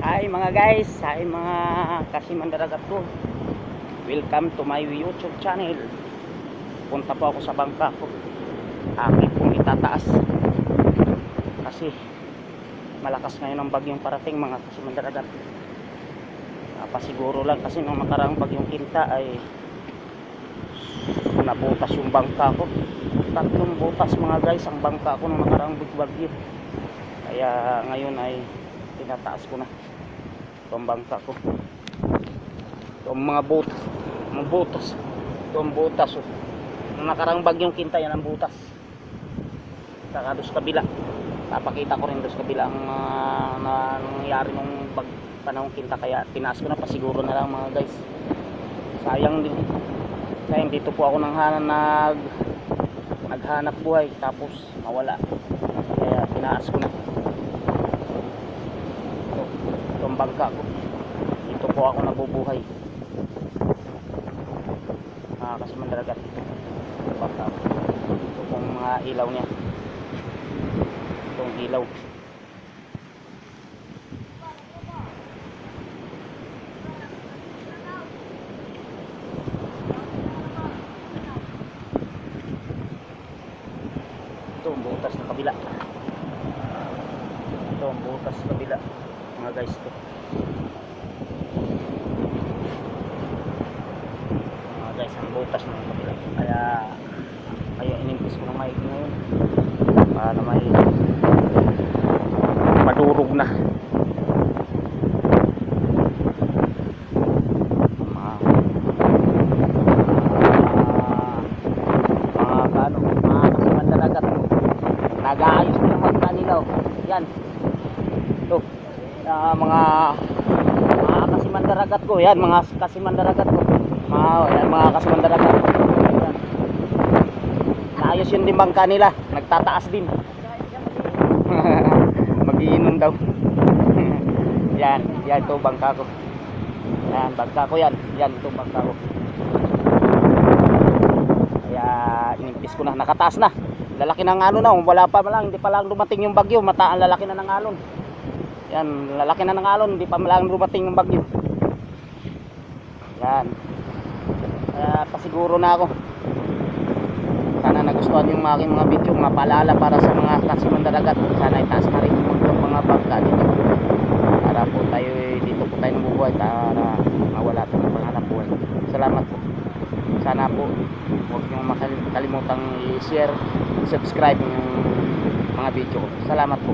Hi mga guys, hi mga kasimandaragat ko. Welcome to my YouTube channel. Punta po ako sa bangka ko. Akin pong itataas. Kasi malakas ngayon ang bagyong parating mga kasimandaragat. Pasiguro lang kasi nung nakaraang bagyong Kinta ay nabutas yung bangka ko. 3 butas mga guys ang bangka ko nung nakaraang bagyo. Kaya ngayon ay tinataas ko na itong bangka ko. Itong mga butas itong butas oh. Nung nakarang bagyong Kinta yan ang butas. Saka doon sa kabila papakita ko rin doon sa kabila ang nangyari nung panahong Kinta. Kaya tinaas ko na, pasiguro na lang mga guys. Sayang dito po ako naghanap buhay tapos nawala. Kaya tinaas ko na itong bangka ko. Dito po ako nabubuhay kasi mandaragat bangka ko. Ito pong mga ilaw niya, itong ilaw. Ito ang butas sa kabila, ito ang butas sa kabila mga guys. Ito mga guys ang butas ng kabila. Kaya inimpis ko ng mic ngayon para may madurog na. Nag-aayos ko yung mga kanila oh. Yan ito mga kasimandaragat ko. Yan mga kasimandaragat ko. Mga kasimandaragat ko. Yan. Naayos yun din bangka nila. Nagtataas din. Magiinom daw. Yan ito bangka ko. Yan bangka ko yan. Yan ito bangka ko. Kaya inimpis ko na. Nakataas na. Lalaki ng alon na, wala pa lang, hindi pa lang dumating yung bagyo, lalaki na ng alon. Yan, lalaki na ng alon, hindi pa lang dumating yung bagyo. Yan. Kaya pasiguro na ako. Sana nagustuhan yung aking mga video, mga paalala para sa mga kasimandaragat. Sana itaas na rin yung mga bangka dito. Para po tayo, dito po tayo nabubuhay, para mawala tayong panganap buhay. Salamat po. Sana po huwag nyo makalimutang i-share, subscribe yung mga video ko. Salamat po.